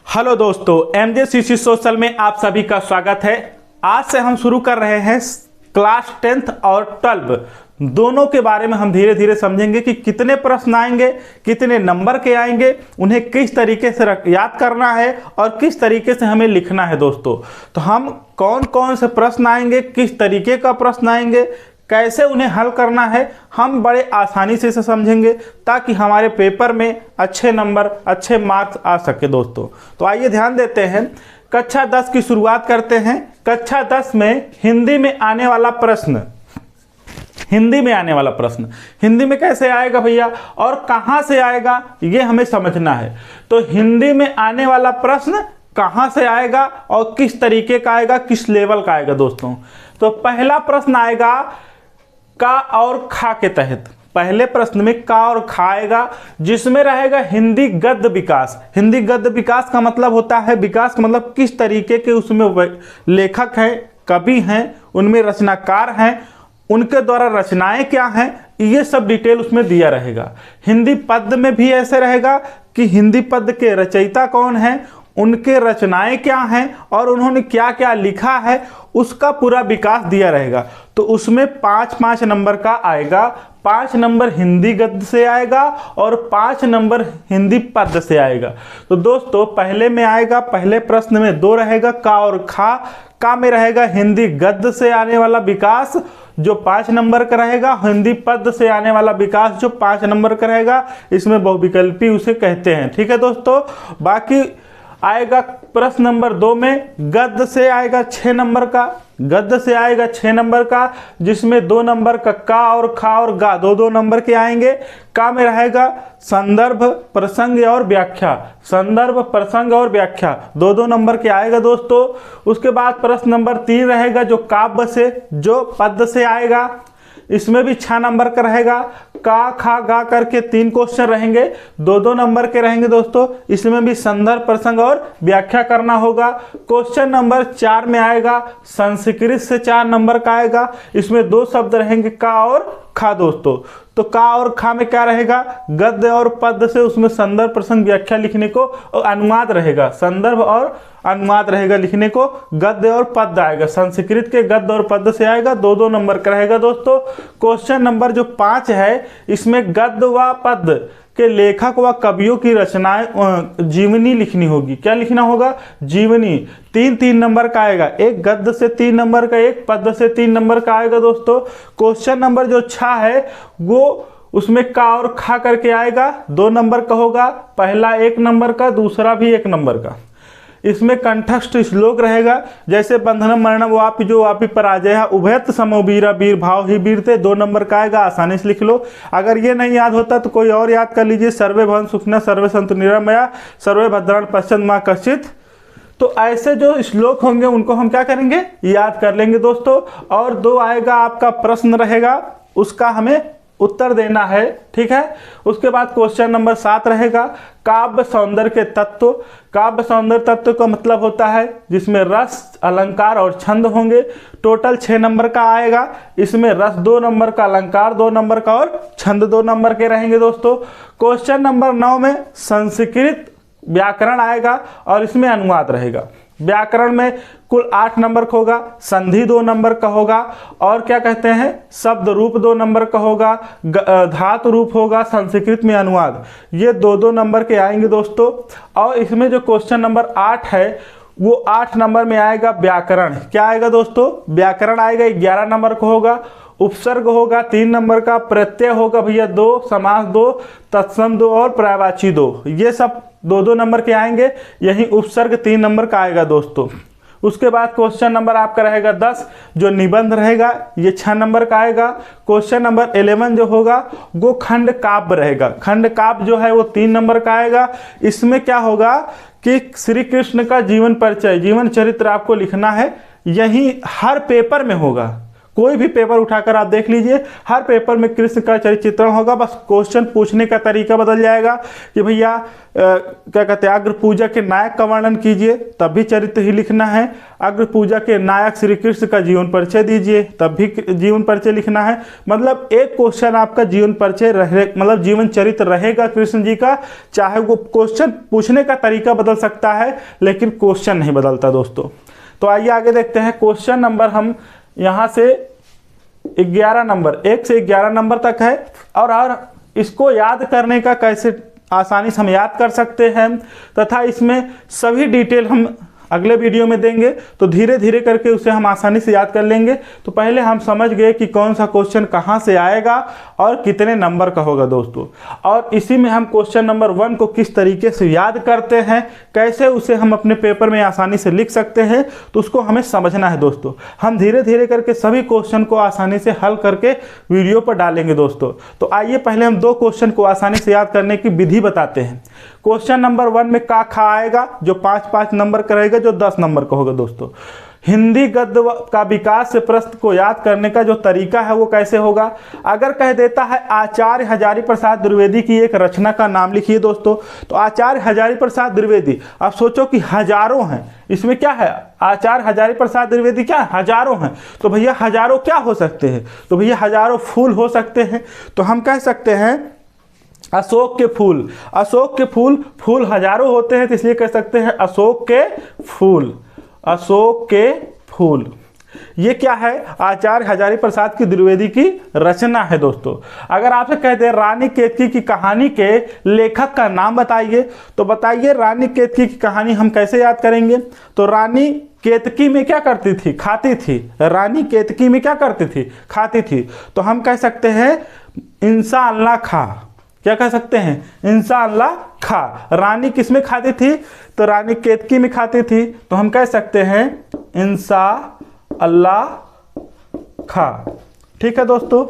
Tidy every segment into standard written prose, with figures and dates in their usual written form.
Hello दोस्तों, MJCC social में आप सभी का स्वागत है। आज से हम शुरू कर रहे हैं क्लास 10th और 12 दोनों के बारे में। हम धीरे धीरे समझेंगे कि कितने प्रश्न आएंगे, कितने नंबर के आएंगे, उन्हें किस तरीके से याद करना है और किस तरीके से हमें लिखना है दोस्तों। तो हम कौन कौन से प्रश्न आएंगे, किस तरीके का प्रश्न आएंगे, कैसे उन्हें हल करना है, हम बड़े आसानी से इसे समझेंगे ताकि हमारे पेपर में अच्छे नंबर, अच्छे मार्क्स आ सके दोस्तों। तो आइए ध्यान देते हैं, कक्षा 10 की शुरुआत करते हैं। कक्षा 10 में हिंदी में आने वाला प्रश्न, हिंदी में कैसे आएगा भैया और कहाँ से आएगा, ये हमें समझना है। तो हिंदी में आने वाला प्रश्न कहाँ से आएगा और किस तरीके का आएगा, किस लेवल का आएगा दोस्तों। तो पहला प्रश्न आएगा का और खा के तहत। पहले प्रश्न में का और खा आएगा, जिसमें रहेगा हिंदी गद्य विकास। हिंदी गद्य विकास का मतलब होता है, विकास का मतलब किस तरीके के उसमें लेखक हैं, कवि हैं, उनमें रचनाकार हैं, उनके द्वारा रचनाएं क्या हैं, ये सब डिटेल उसमें दिया रहेगा। हिंदी पद्य में भी ऐसे रहेगा कि हिंदी पद्य के रचयिता कौन हैं, उनके रचनाएं क्या हैं और उन्होंने क्या क्या लिखा है, उसका पूरा विकास दिया रहेगा। तो उसमें 5-5 नंबर का आएगा। 5 नंबर हिंदी गद्य से आएगा और 5 नंबर हिंदी पद्य से आएगा। तो दोस्तों पहले में आएगा, पहले प्रश्न में 2 रहेगा का और खा। का में रहेगा हिंदी गद्य से आने वाला विकास जो 5 नंबर का रहेगा, हिंदी पद्य से आने वाला विकास जो 5 नंबर का रहेगा। इसमें बहुविकल्पी उसे कहते हैं, ठीक है दोस्तों। बाकी आएगा प्रश्न नंबर 2 में गद्य से आएगा 6 नंबर का, गद्य से आएगा 6 नंबर का, जिसमें 2 नंबर का और खा और गा 2-2 नंबर के आएंगे। का में रहेगा संदर्भ, प्रसंग और व्याख्या। संदर्भ, प्रसंग और व्याख्या 2-2 नंबर के आएगा दोस्तों। उसके बाद प्रश्न नंबर 3 रहेगा जो काव्य से, जो पद्य से आएगा। इसमें भी 6 नंबर का रहेगा। का खा गा करके 3 क्वेश्चन रहेंगे, 2-2 नंबर के रहेंगे दोस्तों। इसमें भी संदर्भ, प्रसंग और व्याख्या करना होगा। क्वेश्चन नंबर 4 में आएगा संस्कृत से 4 नंबर का आएगा। इसमें 2 शब्द रहेंगे का और खा दोस्तों। तो का और खा में क्या रहेगा, गद्य और पद्य से उसमें संदर्भ, प्रसंग, व्याख्या लिखने को और अनुवाद रहेगा। संदर्भ और अनुवाद रहेगा लिखने को, गद्य और पद्य आएगा। संस्कृत के गद्य और पद्य से आएगा, 2-2 नंबर का रहेगा दोस्तों। क्वेश्चन नंबर जो 5 है, इसमें गद्य व पद्य के लेखक व कवियों की रचनाएं जीवनी लिखनी होगी। क्या लिखना होगा, जीवनी। 3-3 नंबर का आएगा, एक गद्य से 3 नंबर का, एक पद्य से 3 नंबर का आएगा दोस्तों। क्वेश्चन नंबर जो 6 है वो उसमें का और खा करके आएगा, 2 नंबर का होगा। पहला 1 नंबर का, दूसरा भी 1 नंबर का। इसमें कंठस्थ श्लोक रहेगा, जैसे बंधनम मरणम वापि जो वापि पराजय उभयत समो वीरा वीर भाव ही वीरते, 2 नंबर का आएगा। आसानी से लिख लो। अगर ये नहीं याद होता तो कोई और याद कर लीजिए, सर्वे भवन सुखना सर्वे संतु निरामया सर्वे भद्राण पश्चिम माँ कश्चित। तो ऐसे जो श्लोक होंगे उनको हम क्या करेंगे, याद कर लेंगे दोस्तों। और 2 आएगा आपका प्रश्न रहेगा, उसका हमें उत्तर देना है, ठीक है। उसके बाद क्वेश्चन नंबर 7 रहेगा काव्य सौंदर्य के तत्व। काव्य सौंदर्य तत्व का मतलब होता है जिसमें रस, अलंकार और छंद होंगे। टोटल 6 नंबर का आएगा। इसमें रस 2 नंबर का, अलंकार 2 नंबर का और छंद 2 नंबर के रहेंगे दोस्तों। क्वेश्चन नंबर 9 में संस्कृत व्याकरण आएगा और इसमें अनुवाद रहेगा। व्याकरण में कुल 8 नंबर का होगा, संधि 2 नंबर का होगा और क्या कहते हैं, शब्द रूप 2 नंबर का होगा, धातु रूप होगा, संस्कृत में अनुवाद, ये 2-2 नंबर के आएंगे दोस्तों। और इसमें जो क्वेश्चन नंबर 8 है वो 8 नंबर में आएगा व्याकरण। क्या आएगा दोस्तों, व्याकरण आएगा, 11 नंबर का होगा। उपसर्ग होगा 3 नंबर का, प्रत्यय होगा भैया 2, समास 2, तत्सम 2 और पर्यायवाची 2, ये सब 2-2 नंबर के आएंगे। यही उपसर्ग 3 नंबर का आएगा दोस्तों। उसके बाद क्वेश्चन नंबर आपका रहेगा 10 जो निबंध रहेगा, ये 6 नंबर का आएगा। क्वेश्चन नंबर 11 जो होगा वो खंड काव्य रहेगा। खंड काव्य जो है वो 3 नंबर का आएगा। इसमें क्या होगा कि श्री कृष्ण का जीवन परिचय, जीवन चरित्र आपको लिखना है। यही हर पेपर में होगा, कोई भी पेपर उठाकर आप देख लीजिए, हर पेपर में कृष्ण का चरित्र चित्रण होगा, बस क्वेश्चन पूछने का तरीका बदल जाएगा कि भैया क्या कहते हैं, अग्र पूजा के नायक का वर्णन कीजिए, तब भी चरित्र ही लिखना है। अग्र पूजा के नायक श्री कृष्ण का जीवन परिचय दीजिए, तब भी जीवन परिचय लिखना है। मतलब एक क्वेश्चन आपका जीवन परिचय मतलब जीवन चरित्र रहेगा कृष्ण जी का, चाहे वो क्वेश्चन पूछने का तरीका बदल सकता है लेकिन क्वेश्चन नहीं बदलता दोस्तों। तो आइए आगे देखते हैं। क्वेश्चन नंबर हम यहाँ से 11 नंबर, 1 से 11 नंबर तक है, और इसको याद करने का कैसे आसानी से हम याद कर सकते हैं तथा इसमें सभी डिटेल हम अगले वीडियो में देंगे, तो धीरे धीरे करके उसे हम आसानी से याद कर लेंगे। तो पहले हम समझ गए कि कौन सा क्वेश्चन कहाँ से आएगा और कितने नंबर का होगा दोस्तों, और इसी में हम क्वेश्चन नंबर 1 को किस तरीके से याद करते हैं, कैसे उसे हम अपने पेपर में आसानी से लिख सकते हैं, तो उसको हमें समझना है दोस्तों। हम धीरे धीरे करके सभी क्वेश्चन को आसानी से हल करके वीडियो पर डालेंगे दोस्तों। तो आइए पहले हम 2 क्वेश्चन को आसानी से याद करने की विधि बताते हैं। क्वेश्चन नंबर 1 में का खा आएगा, जो 5-5 नंबर का रहेगा, जो 10 नंबर का होगा दोस्तों। हिंदी गद्य का विकास से प्रश्न को याद करने का जो तरीका है वो कैसे होगा। अगर कह देता है आचार्य हजारी प्रसाद द्विवेदी की एक रचना का नाम लिखिए दोस्तों, तो आचार्य हजारी प्रसाद द्विवेदी, आप सोचो कि हजारों हैं, इसमें क्या है, आचार्य हजारी प्रसाद द्विवेदी क्या हजारों हैं, तो भैया हजारों क्या हो सकते हैं, तो भैया हजारों फूल हो सकते हैं। तो हम कह सकते हैं अशोक के फूल, अशोक के फूल, फूल हजारों होते हैं, तो इसलिए कह सकते हैं अशोक के फूल, अशोक के फूल। ये क्या है, आचार्य हजारी प्रसाद की द्विवेदी की रचना है दोस्तों। अगर आपसे कह दे रानी केतकी की कहानी के लेखक का नाम बताइए, तो बताइए रानी केतकी की कहानी हम कैसे याद करेंगे। तो रानी केतकी में क्या करती थी, खाती थी, रानी केतकी में क्या करती थी, खाती थी। तो हम कह सकते हैं इंशाअल्लाह खा, क्या कह सकते हैं, इंशाअल्लाह खा। रानी किस में खाती थी, तो रानी केतकी में खाती थी, तो हम कह सकते हैं इंशाअल्लाह खा। ठीक है दोस्तों।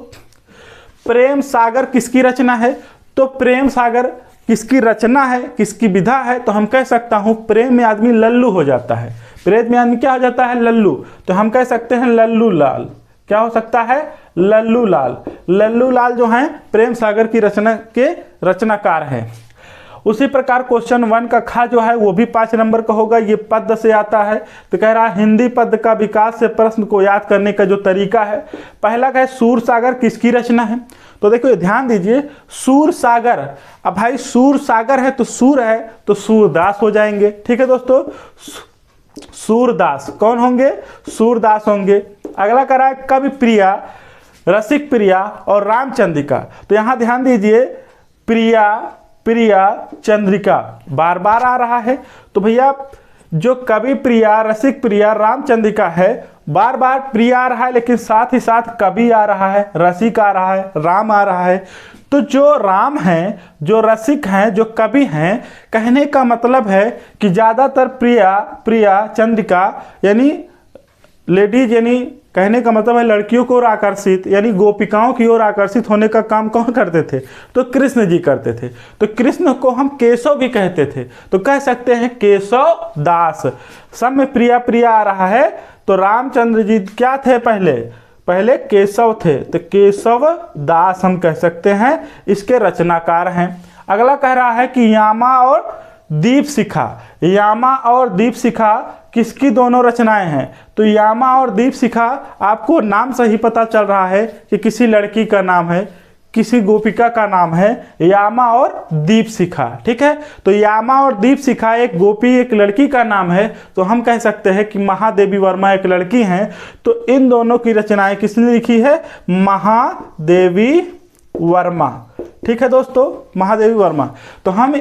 प्रेम सागर किसकी रचना है, तो प्रेम सागर किसकी रचना है, किसकी विधा है, तो हम कह सकता हूं प्रेम में आदमी लल्लू हो जाता है, प्रेम में आदमी क्या हो जाता है, लल्लू, तो हम कह सकते हैं लल्लू लाल। क्या हो सकता है, लल्लू लाल। लल्लू लाल जो हैं प्रेम सागर की रचना के रचनाकार हैं। उसी प्रकार क्वेश्चन 1 का खा जो है वो भी 5 नंबर का होगा, ये पद्य से आता है। तो कह रहा है हिंदी पद्य का विकास से प्रश्न को याद करने का जो तरीका है, पहला का है सूर सागर किसकी रचना है। तो देखो ध्यान दीजिए, सूर सागर, अब भाई सूर सागर है तो सूर है तो सूरदास हो जाएंगे। ठीक है दोस्तों, सूरदास कौन होंगे, सूरदास होंगे। अगला कह रहा है कवि प्रिया, रसिक प्रिया और रामचंद्रिका। तो यहां ध्यान दीजिए, प्रिया, प्रिया, चंद्रिका बार बार आ रहा है, तो भैया जो कवि प्रिया, रसिक प्रिया, रामचंद्रिका है, बार बार प्रिया आ रहा है लेकिन साथ ही साथ कवि आ रहा है, रसिक आ रहा है, राम आ रहा है। तो जो राम हैं, जो रसिक हैं, जो कवि हैं, कहने का मतलब है कि ज़्यादातर प्रिया, प्रिया, चंद्रिका यानी लेडीज, यानी कहने का मतलब है लड़कियों को ओर आकर्षित, यानी गोपिकाओं की ओर आकर्षित होने का काम कौन करते थे, तो कृष्ण जी करते थे। तो कृष्ण को हम केशव भी कहते थे, तो कह सकते हैं केशव दास। सब में प्रिया प्रिया आ रहा है, तो रामचंद्र जी क्या थे, पहले केशव थे, तो केशव दास हम कह सकते हैं, इसके रचनाकार हैं। अगला कह रहा है कि यामा और दीपशिखा, यामा और दीपशिखा किसकी दोनों रचनाएं हैं, तो यामा और दीपशिखा आपको नाम से ही पता चल रहा है कि किसी लड़की का नाम है, किसी गोपिका का नाम है यामा और दीपशिखा। ठीक है, तो यामा और दीपशिखा एक गोपी, एक लड़की का नाम है, तो हम कह सकते हैं कि महादेवी वर्मा एक लड़की हैं। तो इन दोनों की रचनाएं किसने लिखी है, महादेवी वर्मा। ठीक है दोस्तों, महादेवी वर्मा। तो हम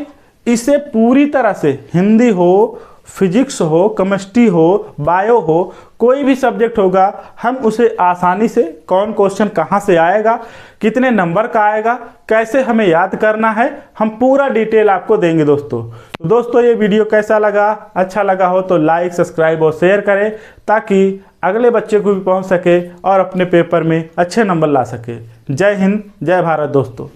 इसे पूरी तरह से हिंदी हो, फिजिक्स हो, केमिस्ट्री हो, बायो हो, कोई भी सब्जेक्ट होगा, हम उसे आसानी से कौन क्वेश्चन कहाँ से आएगा, कितने नंबर का आएगा, कैसे हमें याद करना है, हम पूरा डिटेल आपको देंगे दोस्तों। तो दोस्तों ये वीडियो कैसा लगा, अच्छा लगा हो तो लाइक, सब्सक्राइब और शेयर करें, ताकि अगले बच्चे को भी पहुँच सके और अपने पेपर में अच्छे नंबर ला सके। जय हिंद, जय भारत दोस्तों।